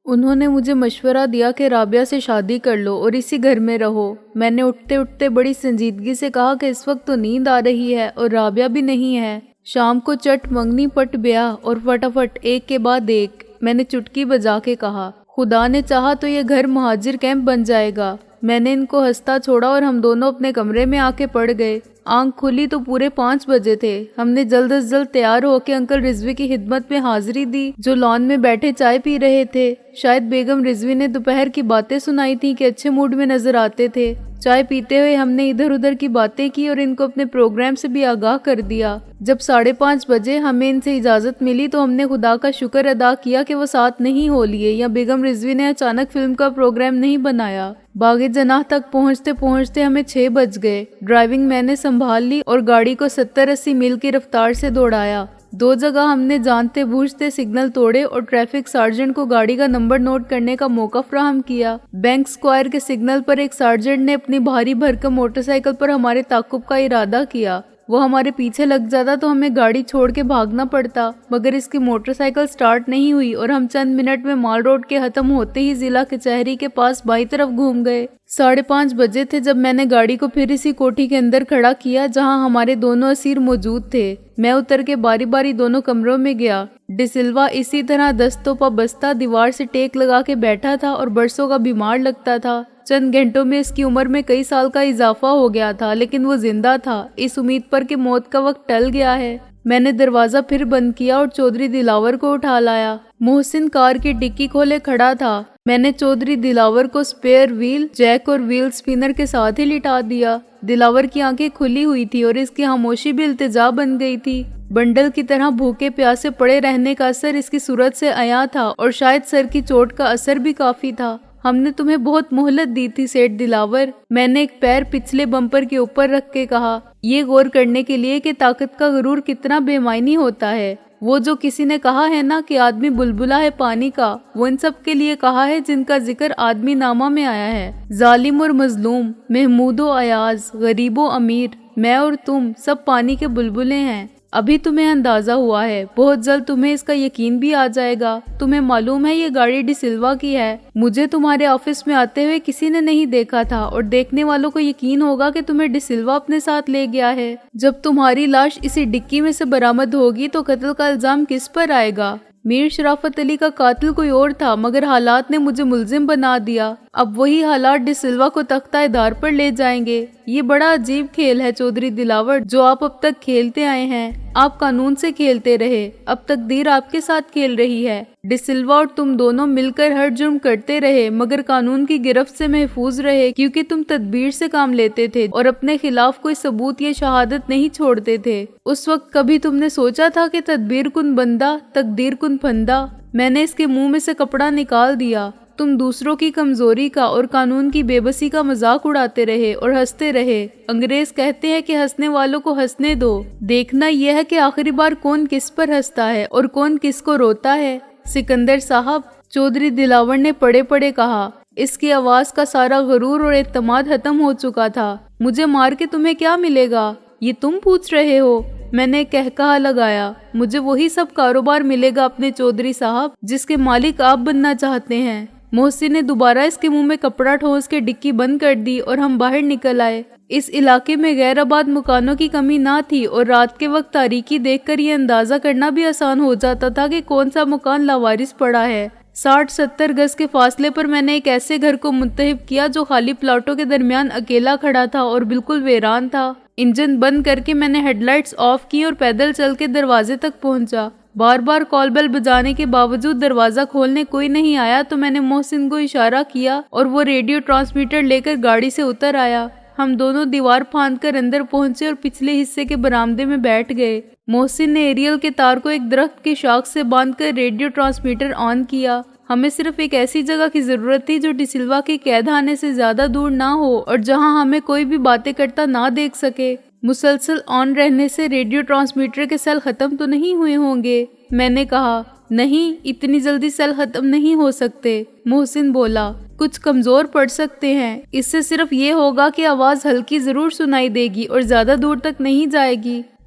انہوں نے مجھے مشورہ دیا کہ رابعہ سے شادی کر لو اور اسی گھر میں رہو۔ میں نے اٹھتے اٹھتے بڑی سنجیدگی سے کہا کہ اس وقت تو نیند آ رہی ہے اور رابعہ بھی نہیں ہے۔ شام کو چٹ منگنی پٹ بیاہ اور فٹافٹ ایک کے بعد ایک۔ میں نے چٹکی بجا کے کہا خدا نے چاہا تو یہ گھر مہاجر کیمپ بن جائے گا۔ میں نے ان کو ہنستا چھوڑا اور ہم دونوں اپنے کمرے میں آ کے پڑ گئے۔ آنکھ کھلی تو پورے 5 بجے تھے۔ ہم نے جلد از جلد تیار ہو کے انکل رضوی کی خدمت میں حاضری دی جو لان میں بیٹھے چائے پی رہے تھے۔ شاید بیگم رضوی نے دوپہر کی باتیں سنائی تھی کہ اچھے موڈ میں نظر آتے تھے۔ چائے پیتے ہوئے ہم نے ادھر ادھر کی باتیں کی اور ان کو اپنے پروگرام سے بھی آگاہ کر دیا۔ جب 5:30 بجے ہمیں ان سے اجازت ملی تو ہم نے خدا کا شکر ادا کیا کہ وہ ساتھ نہیں ہو لیے یا بیگم رضوی نے اچانک فلم کا پروگرام نہیں بنایا۔ باغ جناح تک پہنچتے پہنچتے ہمیں 6 بج گئے۔ ڈرائیونگ میں نے سنبھال لی اور گاڑی کو 70-80 میل کی رفتار سے دوڑایا۔ 2 جگہ ہم نے جانتے بوجھتے سگنل توڑے اور ٹریفک سارجنٹ کو گاڑی کا نمبر نوٹ کرنے کا موقع فراہم کیا۔ بینک اسکوائر کے سگنل پر ایک سارجنٹ نے اپنی بھاری بھرکم موٹر سائیکل پر ہمارے تعاقب کا ارادہ کیا۔ وہ ہمارے پیچھے لگ جاتا تو ہمیں گاڑی چھوڑ کے بھاگنا پڑتا، مگر اس کی موٹر سائیکل سٹارٹ نہیں ہوئی اور ہم چند منٹ میں مال روڈ کے ختم ہوتے ہی ضلع کچہری کے پاس بائیں طرف گھوم گئے۔ 5:30 بجے تھے جب میں نے گاڑی کو پھر اسی کوٹھی کے اندر کھڑا کیا جہاں ہمارے دونوں اسیر موجود تھے۔ میں اتر کے باری باری دونوں کمروں میں گیا۔ ڈی سلوا اسی طرح دستوں پا بستہ دیوار سے ٹیک لگا کے بیٹھا تھا اور برسوں کا بیمار لگتا تھا۔ چند گھنٹوں میں اس کی عمر میں کئی سال کا اضافہ ہو گیا تھا، لیکن وہ زندہ تھا، اس امید پر کہ موت کا وقت ٹل گیا ہے۔ میں نے دروازہ پھر بند کیا اور چودھری دلاور کو اٹھا لایا۔ محسن کار کی ڈکی کھولے کھڑا تھا۔ میں نے چودھری دلاور کو سپیئر ویل جیک اور ویل سپنر کے ساتھ ہی لٹا دیا۔ دلاور کی آنکھیں کھلی ہوئی تھی اور اس کی خاموشی بھی التجا بن گئی تھی۔ بنڈل کی طرح بھوکے پیاسے پڑے رہنے کا اثر اس کی صورت سے عیاں تھا اور شاید سر کی چوٹ کا اثر بھی کافی تھا۔ ہم نے تمہیں بہت مہلت دی تھی سیٹھ دلاور، میں نے ایک پیر پچھلے بمپر کے اوپر رکھ کے کہا، یہ غور کرنے کے لیے کہ طاقت کا غرور کتنا بے معنی ہوتا ہے۔ وہ جو کسی نے کہا ہے نا کہ آدمی بلبلا ہے پانی کا، وہ ان سب کے لیے کہا ہے جن کا ذکر آدمی نامہ میں آیا ہے۔ ظالم اور مظلوم، محمود و ایاز، غریب و امیر، میں اور تم سب پانی کے بلبلے ہیں۔ ابھی تمہیں اندازہ ہوا ہے، بہت جلد تمہیں اس کا یقین بھی آ جائے گا۔ تمہیں معلوم ہے یہ گاڑی ڈی سلوا کی ہے۔ مجھے تمہارے آفس میں آتے ہوئے کسی نے نہیں دیکھا تھا اور دیکھنے والوں کو یقین ہوگا کہ تمہیں ڈی سلوا اپنے ساتھ لے گیا ہے۔ جب تمہاری لاش اسی ڈکی میں سے برآمد ہوگی تو قتل کا الزام کس پر آئے گا؟ میر شرافت علی کا قاتل کوئی اور تھا، مگر حالات نے مجھے ملزم بنا دیا۔ اب وہی حالات ڈی سلوا کو تختہ دار پر لے جائیں گے۔ یہ بڑا عجیب کھیل ہے چودھری دلاور جو آپ اب تک کھیلتے آئے ہیں۔ آپ قانون سے کھیلتے رہے، اب تقدیر آپ کے ساتھ کھیل رہی ہے۔ ڈی سلوا اور تم دونوں مل کر ہر جرم کرتے رہے مگر قانون کی گرفت سے محفوظ رہے کیونکہ تم تدبیر سے کام لیتے تھے اور اپنے خلاف کوئی ثبوت یا شہادت نہیں چھوڑتے تھے۔ اس وقت کبھی تم نے سوچا تھا کہ تدبیر کن بندہ تقدیر کن پھندہ؟ میں نے اس کے منہ میں سے کپڑا نکال دیا۔ تم دوسروں کی کمزوری کا اور قانون کی بے بسی کا مذاق اڑاتے رہے اور ہنستے رہے۔ انگریز کہتے ہیں کہ ہنسنے والوں کو ہنسنے دو، دیکھنا یہ ہے کہ آخری بار کون کس پر ہنستا ہے اور کون کس کو روتا ہے۔ سکندر صاحب، چودھری دلاور نے پڑے پڑے کہا۔ اس کی آواز کا سارا غرور اور اعتماد ختم ہو چکا تھا۔ مجھے مار کے تمہیں کیا ملے گا، یہ تم پوچھ رہے ہو؟ میں نے کہا لگایا، مجھے وہی سب کاروبار ملے گا اپنے چودھری صاحب جس کے مالک آپ بننا چاہتے ہیں۔ محسن نے دوبارہ اس کے منہ میں کپڑا ٹھونس کے ڈکی بند کر دی اور ہم باہر نکل آئے۔ اس علاقے میں غیر آباد مکانوں کی کمی نہ تھی اور رات کے وقت تاریکی دیکھ کر یہ اندازہ کرنا بھی آسان ہو جاتا تھا کہ کون سا مکان لاوارث پڑا ہے۔ 60-70 گز کے فاصلے پر میں نے ایک ایسے گھر کو منتخب کیا جو خالی پلاٹوں کے درمیان اکیلا کھڑا تھا اور بالکل ویران تھا۔ انجن بند کر کے میں نے ہیڈ لائٹس آف کی اور پیدل چل کے دروازے تک پہنچا۔ بار بار کال بیل بجانے کے باوجود دروازہ کھولنے کوئی نہیں آیا تو میں نے محسن کو اشارہ کیا اور وہ ریڈیو ٹرانسمیٹر لے کر گاڑی سے اتر آیا۔ ہم دونوں دیوار پھاند کر اندر پہنچے اور پچھلے حصے کے برآمدے میں بیٹھ گئے۔ محسن نے ایریل کے تار کو ایک درخت کی شاخ سے باندھ کر ریڈیو ٹرانسمیٹر آن کیا۔ ہمیں صرف ایک ایسی جگہ کی ضرورت تھی جو ڈی سلوا کے قید خانے سے زیادہ دور نہ ہو اور جہاں ہمیں کوئی بھی باتیں کرتا نہ دیکھ سکے۔ مسلسل آن رہنے سے ریڈیو ٹرانسمیٹر کے سیل ختم تو نہیں ہوئے ہوں گے؟ میں نے کہا۔ نہیں، اتنی جلدی سیل ختم نہیں ہو سکتے۔ محسن بولا، کچھ کمزور پڑ سکتے ہیں۔ اس سے صرف یہ ہوگا کہ آواز ہلکی ضرور سنائی دے گی اور زیادہ دور تک نہیں جائے گی۔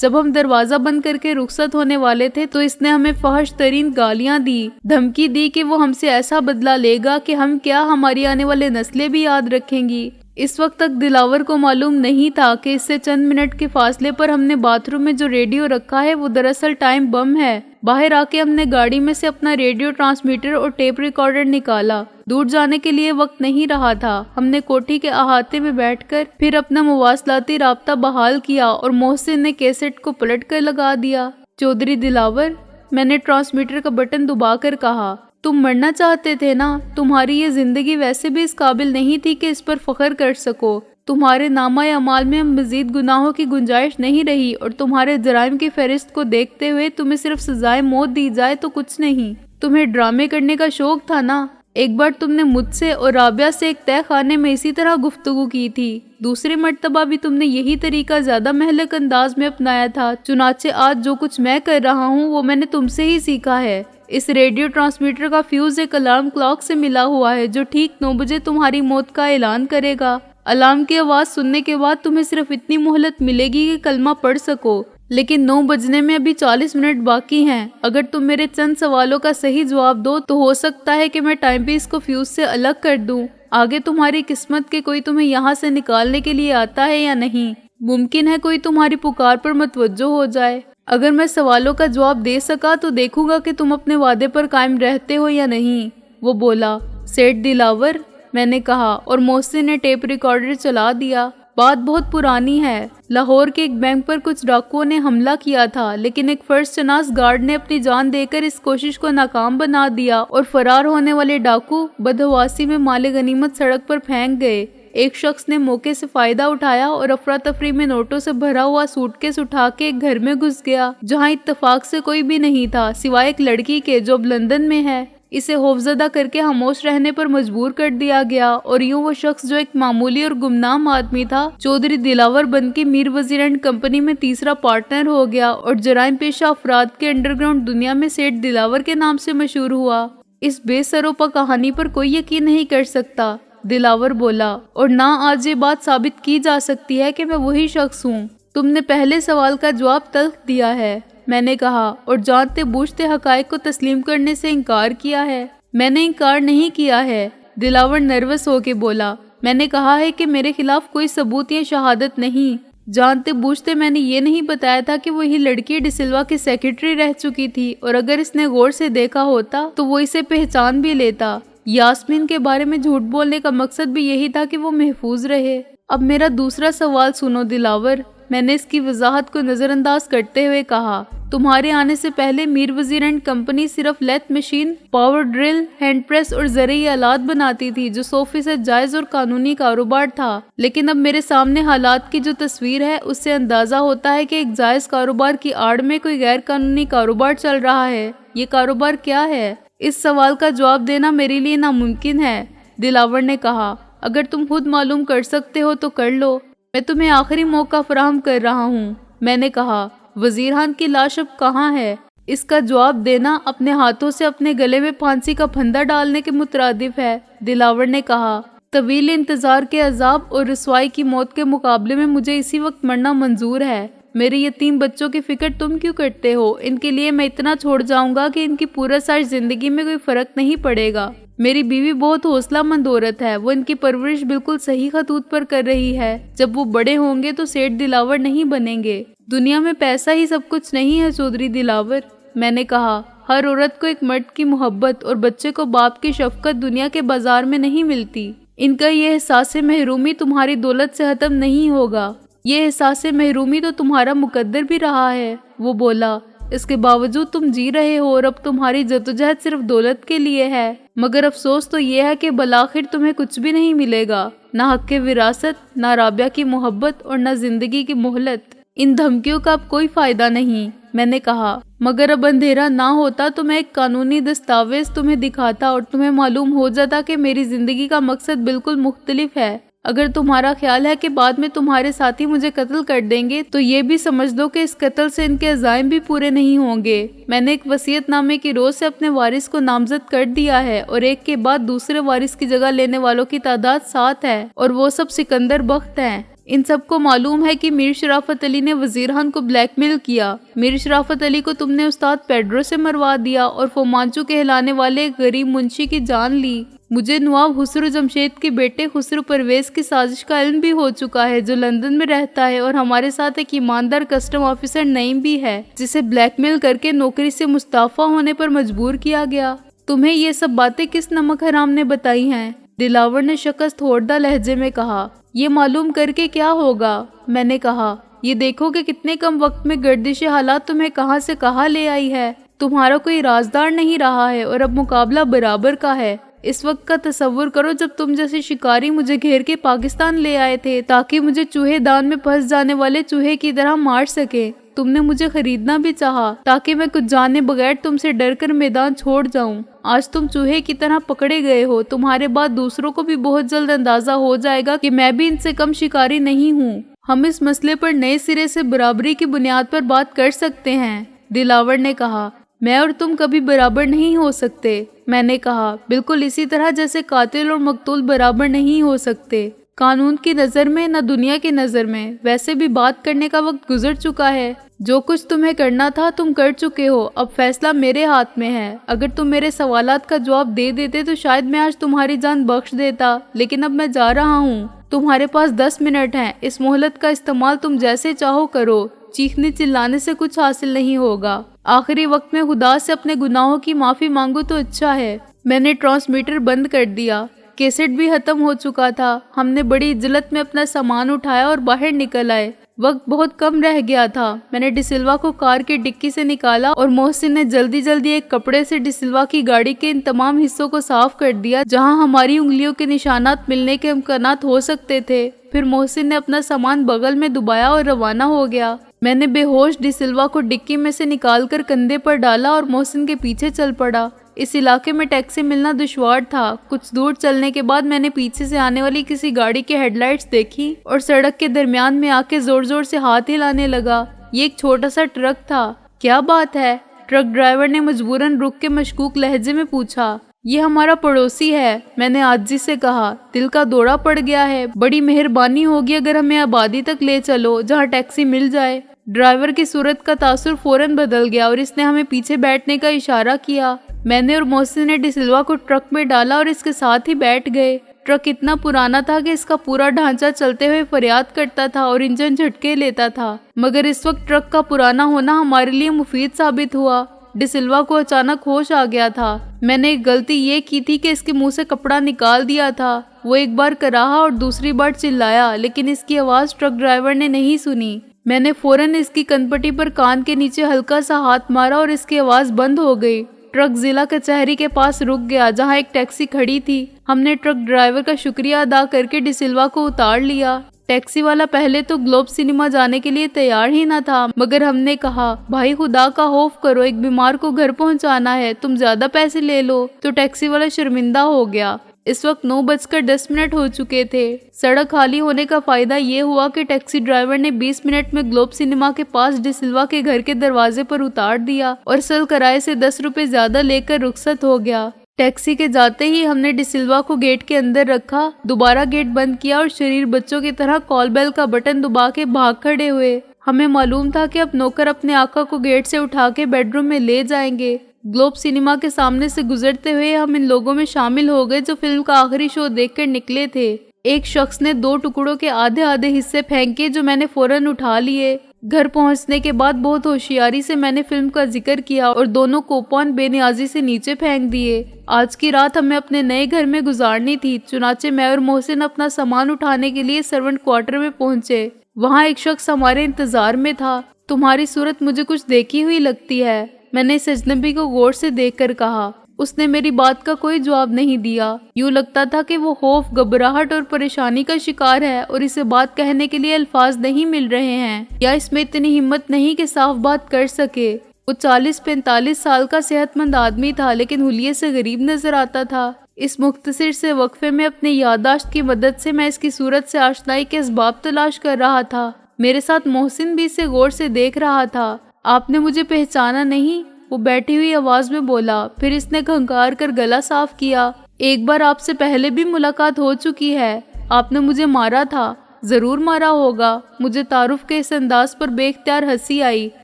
جب ہم دروازہ بند کر کے رخصت ہونے والے تھے تو اس نے ہمیں فحش ترین گالیاں دی، دھمکی دی کہ وہ ہم سے ایسا بدلہ لے گا کہ ہم کیا ہماری آنے والے نسلیں بھی یاد رکھیں گی۔ اس وقت تک دلاور کو معلوم نہیں تھا کہ اس سے چند منٹ کے فاصلے پر ہم نے باتھ روم میں جو ریڈیو رکھا ہے وہ دراصل ٹائم بم ہے۔ باہر آ کے ہم نے گاڑی میں سے اپنا ریڈیو ٹرانسمیٹر اور ٹیپ ریکارڈر نکالا۔ دور جانے کے لیے وقت نہیں رہا تھا۔ ہم نے کوٹھی کے احاطے میں بیٹھ کر پھر اپنا مواصلاتی رابطہ بحال کیا اور محسن نے کیسٹ کو پلٹ کر لگا دیا۔ چودھری دلاور، میں نے ٹرانسمیٹر کا بٹن دبا کر کہا، تم مرنا چاہتے تھے نا؟ تمہاری یہ زندگی ویسے بھی اس قابل نہیں تھی کہ اس پر فخر کر سکو۔ تمہارے نامہ اعمال میں مزید گناہوں کی گنجائش نہیں رہی اور تمہارے جرائم کی فہرست کو دیکھتے ہوئے تمہیں صرف سزائے موت دی جائے تو کچھ نہیں۔ تمہیں ڈرامے کرنے کا شوق تھا نا؟ ایک بار تم نے مجھ سے اور رابعہ سے ایک تہہ خانے میں اسی طرح گفتگو کی تھی۔ دوسری مرتبہ بھی تم نے یہی طریقہ زیادہ مہلک انداز میں اپنایا تھا۔ چنانچہ آج جو کچھ میں کر رہا ہوں وہ میں نے تم سے ہی سیکھا ہے۔ اس ریڈیو ٹرانسمیٹر کا فیوز ایک الارم کلاک سے ملا ہوا ہے جو ٹھیک 9 بجے تمہاری موت کا اعلان کرے گا۔ الارم کی آواز سننے کے بعد تمہیں صرف اتنی مہلت ملے گی کہ کلمہ پڑھ سکو، لیکن 9 بجنے میں ابھی 40 منٹ باقی ہیں۔ اگر تم میرے چند سوالوں کا صحیح جواب دو تو ہو سکتا ہے کہ میں ٹائم پیس کو فیوز سے الگ کر دوں۔ آگے تمہاری قسمت کہ کوئی تمہیں یہاں سے نکالنے کے لیے آتا ہے یا نہیں۔ ممکن ہے کوئی تمہاری پکار پر متوجہ ہو جائے۔ اگر میں سوالوں کا جواب دے سکا تو دیکھوں گا کہ تم اپنے وعدے پر قائم رہتے ہو یا نہیں۔ وہ بولا، سیٹ دلاور، میں نے کہا، اور محسن نے ٹیپ ریکارڈر چلا دیا۔ بات بہت پرانی ہے۔ لاہور کے ایک بینک پر کچھ ڈاکوؤں نے حملہ کیا تھا، لیکن ایک فرض شناس گارڈ نے اپنی جان دے کر اس کوشش کو ناکام بنا دیا اور فرار ہونے والے ڈاکو بدحواسی میں مال غنیمت سڑک پر پھینک گئے۔ ایک شخص نے موقع سے فائدہ اٹھایا اور افراتفری میں نوٹوں سے بھرا ہوا سوٹ کیس اٹھا کے ایک گھر میں گھس گیا جہاں اتفاق سے کوئی بھی نہیں تھا سوائے ایک لڑکی کے جو اب لندن میں ہے۔ اسے خوفزدہ کر کے خاموش رہنے پر مجبور کر دیا گیا اور یوں وہ شخص جو ایک معمولی اور گمنام آدمی تھا چودھری دلاور بن کے میر وزیر اینڈ کمپنی میں تیسرا پارٹنر ہو گیا اور جرائم پیشہ افراد کے انڈر گراؤنڈ دنیا میں سیٹ دلاور کے نام سے مشہور ہوا۔ اس بے سروپا کہانی پر کوئی یقین نہیں کر سکتا، دلاور بولا، اور نہ آج یہ بات ثابت کی جا سکتی ہے کہ میں وہی شخص ہوں۔ تم نے پہلے سوال کا جواب تلخ دیا ہے، میں نے کہا، اور جانتے بوجھتے حقائق کو تسلیم کرنے سے انکار کیا ہے۔ میں نے انکار نہیں کیا ہے، دلاور نروس ہو کے بولا۔ میں نے کہا ہے کہ میرے خلاف کوئی ثبوت یا شہادت نہیں۔ جانتے بوجھتے میں نے یہ نہیں بتایا تھا کہ وہی لڑکی ڈسلوا کی سیکرٹری رہ چکی تھی اور اگر اس نے غور سے دیکھا ہوتا تو وہ اسے پہچان بھی لیتا۔ یاسمین کے بارے میں جھوٹ بولنے کا مقصد بھی یہی تھا کہ وہ محفوظ رہے۔ اب میرا دوسرا سوال سنو دلاور، میں نے اس کی وضاحت کو نظر انداز کرتے ہوئے کہا۔ تمہارے آنے سے پہلے میر وزیر اینڈ کمپنی صرف lathe machine, power drill, hand press اور زرعی آلات بناتی تھی جو 100% جائز اور قانونی کاروبار تھا، لیکن اب میرے سامنے حالات کی جو تصویر ہے اس سے اندازہ ہوتا ہے کہ ایک جائز کاروبار کی آڑ میں کوئی غیر قانونی کاروبار چل رہا ہے۔ یہ کاروبار کیا ہے؟ اس سوال کا جواب دینا میرے لیے ناممکن ہے، دلاور نے کہا۔ اگر تم خود معلوم کر سکتے ہو تو کر لو، میں تمہیں آخری موقع فراہم کر رہا ہوں، میں نے کہا۔ وزیران کی لاش اب کہاں ہے؟ اس کا جواب دینا اپنے ہاتھوں سے اپنے گلے میں پھانسی کا پھندا ڈالنے کے مترادف ہے، دلاور نے کہا۔ طویل انتظار کے عذاب اور رسوائی کی موت کے مقابلے میں مجھے اسی وقت مرنا منظور ہے۔ میرے یتیم بچوں کی فکر تم کیوں کرتے ہو؟ ان کے لیے میں اتنا چھوڑ جاؤں گا کہ ان کی پورا ساری زندگی میں کوئی فرق نہیں پڑے گا۔ میری بیوی بہت حوصلہ مند عورت ہے، وہ ان کی پرورش بالکل صحیح خطوط پر کر رہی ہے۔ جب وہ بڑے ہوں گے تو سیٹ دلاور نہیں بنیں گے۔ دنیا میں پیسہ ہی سب کچھ نہیں ہے چودھری دلاور، میں نے کہا۔ ہر عورت کو ایک مرد کی محبت اور بچے کو باپ کی شفقت دنیا کے بازار میں نہیں ملتی۔ ان کا یہ احساس محرومی تمہاری دولت سے ختم نہیں ہوگا۔ یہ احساس محرومی تو تمہارا مقدر بھی رہا ہے، وہ بولا۔ اس کے باوجود تم جی رہے ہو اور اب تمہاری جدوجہد صرف دولت کے لیے ہے، مگر افسوس تو یہ ہے کہ بالآخر تمہیں کچھ بھی نہیں ملے گا، نہ حق کے وراثت، نہ رابعہ کی محبت اور نہ زندگی کی مہلت۔ ان دھمکیوں کا اب کوئی فائدہ نہیں، میں نے کہا۔ مگر اب اندھیرا نہ ہوتا تو میں ایک قانونی دستاویز تمہیں دکھاتا اور تمہیں معلوم ہو جاتا کہ میری زندگی کا مقصد بالکل مختلف ہے۔ اگر تمہارا خیال ہے کہ بعد میں تمہارے ساتھی مجھے قتل کر دیں گے تو یہ بھی سمجھ لو کہ اس قتل سے ان کے عزائم بھی پورے نہیں ہوں گے۔ میں نے ایک وصیت نامے کی روز سے اپنے وارث کو نامزد کر دیا ہے اور ایک کے بعد دوسرے وارث کی جگہ لینے والوں کی تعداد 7 ہے اور وہ سب سکندر بخت ہیں۔ ان سب کو معلوم ہے کہ میر شرافت علی نے وزیر خان کو بلیک میل کیا۔ میر شرافت علی کو تم نے استاد پیڈرو سے مروا دیا اور فومانچو کہلانے والے ایک غریب منشی کی جان لی۔ مجھے نواب خسرو جمشید کے بیٹے خسرو پرویز کی سازش کا علم بھی ہو چکا ہے، جو لندن میں رہتا ہے، اور ہمارے ساتھ ایک ایماندار کسٹم آفیسر نعیم بھی ہے، جسے بلیک میل کر کے نوکری سے مستعفی ہونے پر مجبور کیا گیا۔ تمہیں یہ سب باتیں کس نمک حرام نے بتائی ہیں؟ دلاور نے شکست ہوردہ لہجے میں کہا۔ یہ معلوم کر کے کیا ہوگا؟ میں نے کہا، یہ دیکھو کہ کتنے کم وقت میں گردش حالات تمہیں کہاں سے کہاں لے آئی ہے۔ تمہارا کوئی رازدار نہیں رہا ہے اور اب مقابلہ برابر کا ہے۔ اس وقت کا تصور کرو جب تم جیسے شکاری مجھے گھیر کے پاکستان لے آئے تھے تاکہ مجھے چوہے دان میں پھنس جانے والے چوہے کی طرح مار سکے۔ تم نے مجھے خریدنا بھی چاہا تاکہ میں کچھ جانے بغیر تم سے ڈر کر میدان چھوڑ جاؤں۔ آج تم چوہے کی طرح پکڑے گئے ہو۔ تمہارے بعد دوسروں کو بھی بہت جلد اندازہ ہو جائے گا کہ میں بھی ان سے کم شکاری نہیں ہوں۔ ہم اس مسئلے پر نئے سرے سے برابری کی بنیاد پر بات کر سکتے ہیں۔ دلاور نے کہا، میں اور تم کبھی برابر نہیں ہو سکتے۔ میں نے کہا، بالکل اسی طرح جیسے قاتل اور مقتول برابر نہیں ہو سکتے، قانون کی نظر میں نہ دنیا کی نظر میں۔ ویسے بھی بات کرنے کا وقت گزر چکا ہے۔ جو کچھ تمہیں کرنا تھا تم کر چکے ہو، اب فیصلہ میرے ہاتھ میں ہے۔ اگر تم میرے سوالات کا جواب دے دیتے تو شاید میں آج تمہاری جان بخش دیتا، لیکن اب میں جا رہا ہوں۔ تمہارے پاس 10 منٹ ہیں، اس مہلت کا استعمال تم جیسے چاہو کرو۔ چیخنے چلانے سے کچھ حاصل نہیں ہوگا۔ آخری وقت میں خدا سے اپنے گناہوں کی معافی مانگو تو اچھا ہے۔ میں نے ٹرانسمیٹر بند کر دیا۔ کیسٹ بھی ختم ہو چکا تھا۔ ہم نے بڑی عجلت میں اپنا سامان اٹھایا اور باہر نکل آئے۔ وقت بہت کم رہ گیا تھا۔ میں نے ڈسلوا کو کار کی ڈکی سے نکالا اور محسن نے جلدی جلدی ایک کپڑے سے ڈسلوا کی گاڑی کے ان تمام حصوں کو صاف کر دیا جہاں ہماری انگلیوں کے نشانات ملنے کے امکانات ہو سکتے تھے۔ پھر محسن نے اپنا سامان بغل میں دبایا اور روانہ ہو گیا۔ میں نے بے ہوش ڈسلوا کو ڈکی میں سے نکال کر کندھے پر ڈالا اور محسن کے پیچھے چل پڑا۔ اس علاقے میں ٹیکسی ملنا دشوار تھا۔ کچھ دور چلنے کے بعد میں نے پیچھے سے آنے والی کسی گاڑی کی ہیڈ لائٹس دیکھی اور سڑک کے درمیان میں آ کے زور زور سے ہاتھ ہلانے لگا۔ یہ ایک چھوٹا سا ٹرک تھا۔ کیا بات ہے؟ ٹرک ڈرائیور نے مجبوراً رک کے مشکوک لہجے میں پوچھا۔ یہ ہمارا پڑوسی ہے، میں نے عاجزی سے کہا۔ دل کا دورہ پڑ گیا ہے۔ بڑی مہربانی ہوگی اگر ہمیں آبادی تک لے چلو جہاں ٹیکسی مل جائے۔ ڈرائیور کی صورت کا تاثر فوراً بدل گیا اور اس نے ہمیں پیچھے بیٹھنے کا اشارہ کیا۔ میں نے اور محسن نے ڈسلوا کو ٹرک میں ڈالا اور اس کے ساتھ ہی بیٹھ گئے۔ ٹرک اتنا پرانا تھا کہ اس کا پورا ڈھانچہ چلتے ہوئے فریاد کرتا تھا اور انجن جھٹکے لیتا تھا، مگر اس وقت ٹرک کا پرانا ہونا ہمارے لیے مفید ثابت ہوا۔ ڈسلوا کو اچانک ہوش آ گیا تھا۔ میں نے ایک غلطی یہ کی تھی کہ اس کے منہ سے کپڑا نکال دیا تھا۔ وہ ایک بار کراہا اور دوسری بار چلایا، لیکن اس کی آواز ٹرک ڈرائیور نے نہیں سنی۔ میں نے فوراً اس کی کنپٹی پر کان کے نیچے ہلکا سا ہاتھ مارا اور اس کی آواز بند ہو گئی۔ ٹرک ضلع کچہری کے پاس رک گیا جہاں ایک ٹیکسی کھڑی تھی۔ ہم نے ٹرک ڈرائیور کا شکریہ ادا کر کے ڈسلوا کو اتار لیا۔ ٹیکسی والا پہلے تو گلوب سنیما جانے کے لیے تیار ہی نہ تھا، مگر ہم نے کہا، بھائی خدا کا خوف کرو، ایک بیمار کو گھر پہنچانا ہے، تم زیادہ پیسے لے لو، تو ٹیکسی والا شرمندہ ہو گیا۔ اس وقت 9:10 ہو چکے تھے۔ سڑک خالی ہونے کا فائدہ یہ ہوا کہ ٹیکسی ڈرائیور نے 20 منٹ میں گلوب سنیما کے پاس ڈسلوا کے گھر کے دروازے پر اتار دیا اور اصل کرائے سے 10 روپے زیادہ لے کر رخصت ہو گیا۔ ٹیکسی کے جاتے ہی ہم نے ڈسلوا کو گیٹ کے اندر رکھا، دوبارہ گیٹ بند کیا اور شریر بچوں کی طرح کال بیل کا بٹن دبا کے بھاگ کھڑے ہوئے۔ ہمیں معلوم تھا کہ اب نوکر اپنے آقا کو گیٹ سے اٹھا کے بیڈ روم میں لے جائیں گے۔ گلوب سنیما کے سامنے سے گزرتے ہوئے ہم ان لوگوں میں شامل ہو گئے جو فلم کا آخری شو دیکھ کر نکلے تھے۔ ایک شخص نے 2 ٹکڑوں کے آدھے حصے پھینکے جو میں نے فوراً اٹھا لیے۔ گھر پہنچنے کے بعد بہت ہوشیاری سے میں نے فلم کا ذکر کیا اور دونوں کوپون بے نیازی سے نیچے پھینک دیے۔ آج کی رات ہمیں اپنے نئے گھر میں گزارنی تھی، چنانچہ میں اور محسن اپنا سامان اٹھانے کے لیے سرونٹ کوارٹر میں پہنچے۔ وہاں ایک شخص ہمارے انتظار میں تھا۔ تمہاری صورت مجھے کچھ دیکھی ہوئی لگتی ہے، میں نے اس اجنبی کو غور سے دیکھ کر کہا۔ اس نے میری بات کا کوئی جواب نہیں دیا۔ یوں لگتا تھا کہ وہ خوف، گھبراہٹ اور پریشانی کا شکار ہے اور اسے بات کہنے کے لیے الفاظ نہیں مل رہے ہیں، یا اس میں اتنی ہمت نہیں کہ صاف بات کر سکے۔ وہ 40-45 سال کا صحت مند آدمی تھا، لیکن حلیے سے غریب نظر آتا تھا۔ اس مختصر سے وقفے میں اپنی یادداشت کی مدد سے میں اس کی صورت سے آشنائی کے اسباب تلاش کر رہا تھا۔ میرے ساتھ محسن بھی اسے غور سے دیکھ رہا تھا۔ آپ نے مجھے پہچانا نہیں؟ وہ بیٹھی ہوئی آواز میں بولا۔ پھر اس نے کھنکار کر گلا صاف کیا۔ ایک بار آپ سے پہلے بھی ملاقات ہو چکی ہے، آپ نے مجھے مارا تھا۔ ضرور مارا ہوگا۔ مجھے تعارف کے اس انداز پر بے اختیار ہنسی آئی۔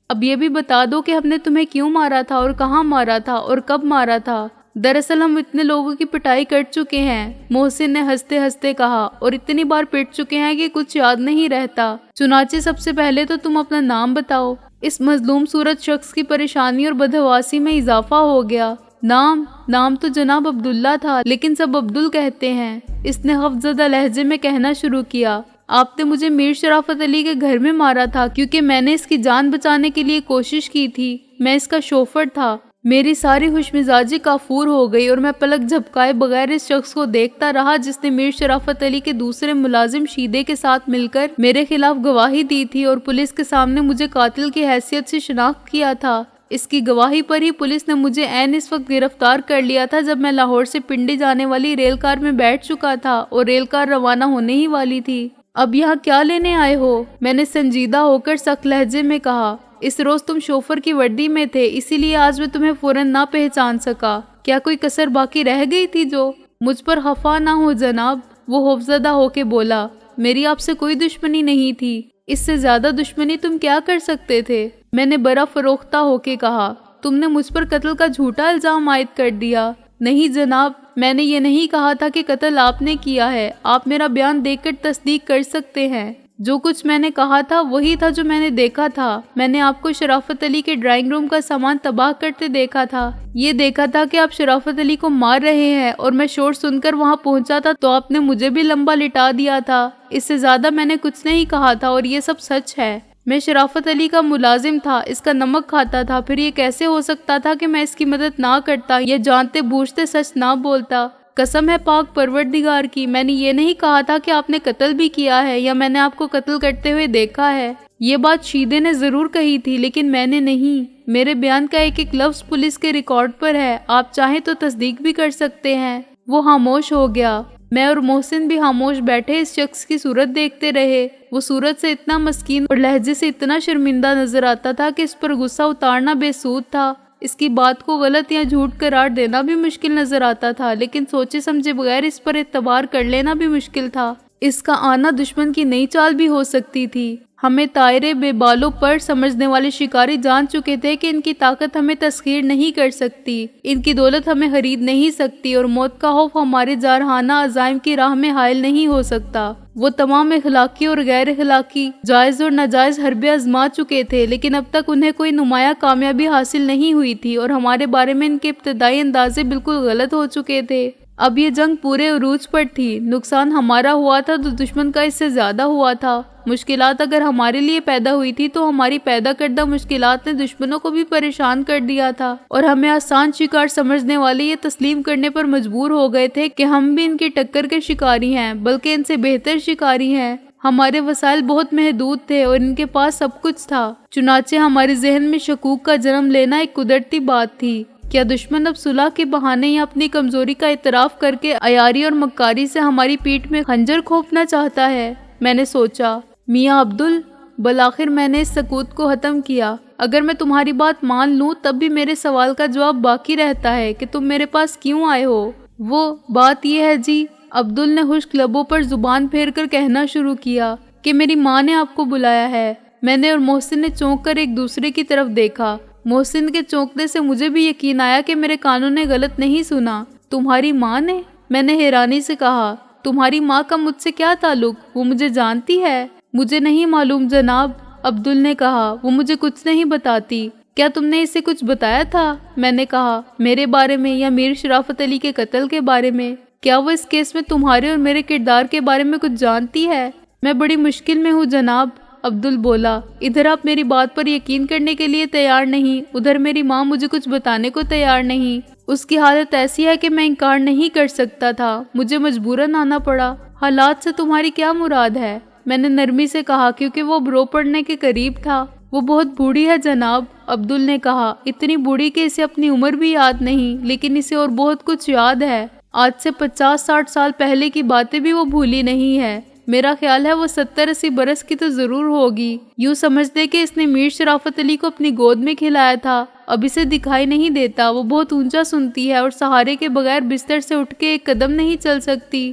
اب یہ بھی بتا دو کہ ہم نے تمہیں کیوں مارا تھا اور کہاں مارا تھا اور کب مارا تھا؟ دراصل ہم اتنے لوگوں کی پٹائی کر چکے ہیں، محسن نے ہنستے ہنستے کہا، اور اتنی بار پیٹ چکے ہیں کہ کچھ یاد نہیں رہتا۔ چنانچہ سب سے پہلے تو تم اپنا نام بتاؤ۔ اس مظلوم صورت شخص کی پریشانی اور بدحواسی میں اضافہ ہو گیا۔ نام تو جناب عبداللہ تھا، لیکن سب عبدل کہتے ہیں۔ اس نے خفزدہ لہجے میں کہنا شروع کیا، آپ نے مجھے میر شرافت علی کے گھر میں مارا تھا کیونکہ میں نے اس کی جان بچانے کے لیے کوشش کی تھی۔ میں اس کا شوفر تھا۔ میری ساری خوش مزاجی کافور ہو گئی اور میں پلک جھپکائے بغیر اس شخص کو دیکھتا رہا جس نے میر شرافت علی کے دوسرے ملازم شیدے کے ساتھ مل کر میرے خلاف گواہی دی تھی اور پولیس کے سامنے مجھے قاتل کی حیثیت سے شناخت کیا تھا۔ اس کی گواہی پر ہی پولیس نے مجھے عین اس وقت گرفتار کر لیا تھا جب میں لاہور سے پنڈی جانے والی ریل کار میں بیٹھ چکا تھا اور ریل کار روانہ ہونے ہی والی تھی۔ اب یہاں کیا لینے آئے ہو؟ میں نے سنجیدہ ہو کر سخت لہجے میں کہا۔ اس روز تم شوفر کی وردی میں تھے، اسی لیے آج میں تمہیں فوراً نہ پہچان سکا۔ کیا کوئی کسر باقی رہ گئی تھی جو؟ مجھ پر خفا نہ ہو جناب، وہ خوفزدہ ہو کے بولا۔ میری آپ سے کوئی دشمنی نہیں تھی، اس سے زیادہ دشمنی تم کیا کر سکتے تھے؟ میں نے برا فروختہ ہو کے کہا۔ تم نے مجھ پر قتل کا جھوٹا الزام عائد کر دیا۔ نہیں جناب، میں نے یہ نہیں کہا تھا کہ قتل آپ نے کیا ہے۔ آپ میرا بیان دیکھ کر تصدیق کر سکتے ہیں۔ جو کچھ میں نے کہا تھا وہی تھا جو میں نے دیکھا تھا۔ میں نے آپ کو شرافت علی کے ڈرائنگ روم کا سامان تباہ کرتے دیکھا تھا۔ یہ دیکھا تھا کہ آپ شرافت علی کو مار رہے ہیں اور میں شور سن کر وہاں پہنچا تھا تو آپ نے مجھے بھی لمبا لٹا دیا تھا۔ اس سے زیادہ میں نے کچھ نہیں کہا تھا اور یہ سب سچ ہے۔ میں شرافت علی کا ملازم تھا، اس کا نمک کھاتا تھا، پھر یہ کیسے ہو سکتا تھا کہ میں اس کی مدد نہ کرتا یا جانتے بوجھتے سچ نہ بولتا؟ قسم ہے پاک پروردگار کی، میں نے یہ نہیں کہا تھا کہ آپ نے قتل بھی کیا ہے یا میں نے آپ کو قتل کرتے ہوئے دیکھا ہے۔ یہ بات شیدے نے ضرور کہی تھی لیکن میں نے نہیں۔ میرے بیان کا ایک ایک لفظ پولیس کے ریکارڈ پر ہے، آپ چاہیں تو تصدیق بھی کر سکتے ہیں۔ وہ خاموش ہو گیا۔ میں اور محسن بھی خاموش بیٹھے اس شخص کی صورت دیکھتے رہے۔ وہ صورت سے اتنا مسکین اور لہجے سے اتنا شرمندہ نظر آتا تھا کہ اس پر غصہ اتارنا بے سود تھا۔ اس کی بات کو غلط یا جھوٹ قرار دینا بھی مشکل نظر آتا تھا، لیکن سوچے سمجھے بغیر اس پر اعتبار کر لینا بھی مشکل تھا۔ اس کا آنا دشمن کی نئی چال بھی ہو سکتی تھی۔ ہمیں طائرے بے بالوں پر سمجھنے والے شکاری جان چکے تھے کہ ان کی طاقت ہمیں تسخیر نہیں کر سکتی، ان کی دولت ہمیں خرید نہیں سکتی اور موت کا خوف ہمارے جارحانہ عزائم کی راہ میں حائل نہیں ہو سکتا۔ وہ تمام اخلاقی اور غیر اخلاقی، جائز اور ناجائز حربے آزما چکے تھے، لیکن اب تک انہیں کوئی نمایاں کامیابی حاصل نہیں ہوئی تھی اور ہمارے بارے میں ان کے ابتدائی اندازے بالکل غلط ہو چکے تھے۔ اب یہ جنگ پورے عروج پر تھی۔ نقصان ہمارا ہوا تھا تو دشمن کا اس سے زیادہ ہوا تھا۔ مشکلات اگر ہمارے لیے پیدا ہوئی تھی تو ہماری پیدا کردہ مشکلات نے دشمنوں کو بھی پریشان کر دیا تھا اور ہمیں آسان شکار سمجھنے والے یہ تسلیم کرنے پر مجبور ہو گئے تھے کہ ہم بھی ان کی ٹکر کے شکاری ہیں، بلکہ ان سے بہتر شکاری ہیں۔ ہمارے وسائل بہت محدود تھے اور ان کے پاس سب کچھ تھا، چنانچہ ہمارے ذہن میں شکوک کا جنم لینا ایک قدرتی بات تھی۔ کیا دشمن اب صلح کے بہانے یا اپنی کمزوری کا اعتراف کر کے عیاری اور مکاری سے ہماری پیٹھ میں خنجر کھوپنا چاہتا ہے؟ میں نے سوچا۔ میاں عبدل، بالآخر میں نے اس سکوت کو ختم کیا۔ اگر میں تمہاری بات مان لوں تب بھی میرے سوال کا جواب باقی رہتا ہے کہ تم میرے پاس کیوں آئے ہو؟ وہ بات یہ ہے جی، عبدل نے خشک لبوں پر زبان پھیر کر کہنا شروع کیا، کہ میری ماں نے آپ کو بلایا ہے۔ میں نے اور محسن نے چونک کر ایک دوسرے کی طرف دیکھا۔ محسن کے چونکنے سے مجھے بھی یقین آیا کہ میرے کانوں نے غلط نہیں سنا۔ تمہاری ماں نے؟ میں نے حیرانی سے کہا۔ تمہاری ماں کا مجھ سے کیا تعلق؟ وہ مجھے جانتی ہے؟ مجھے نہیں معلوم جناب، عبدل نے کہا۔ وہ مجھے کچھ نہیں بتاتی۔ کیا تم نے اسے کچھ بتایا تھا؟ میں نے کہا۔ میرے بارے میں یا میر شرافت علی کے قتل کے بارے میں؟ کیا وہ اس کیس میں تمہارے اور میرے کردار کے بارے میں کچھ جانتی ہے؟ میں بڑی مشکل میں ہوں جناب، عبدل بولا۔ ادھر آپ میری بات پر یقین کرنے کے لیے تیار نہیں، ادھر میری ماں مجھے کچھ بتانے کو تیار نہیں۔ اس کی حالت ایسی ہے کہ میں انکار نہیں کر سکتا تھا، مجھے مجبوراً آنا پڑا۔ حالات سے تمہاری کیا مراد ہے؟ میں نے نرمی سے کہا، کیونکہ وہ اب رو پڑنے کے قریب تھا۔ وہ بہت بوڑھی ہے جناب، عبدل نے کہا۔ اتنی بوڑھی کہ اسے اپنی عمر بھی یاد نہیں، لیکن اسے اور بہت کچھ یاد ہے۔ آج سے 50-60 سال پہلے کی باتیں بھی وہ بھولی نہیں ہے۔ میرا خیال ہے وہ 70-80 برس کی تو ضرور ہوگی۔ یوں سمجھ دے کہ اس نے میر شرافت علی کو اپنی گود میں کھلایا تھا۔ اب اسے دکھائی نہیں دیتا، وہ بہت اونچا سنتی ہے اور سہارے کے بغیر بستر سے اٹھ کے ایک قدم نہیں چل سکتی۔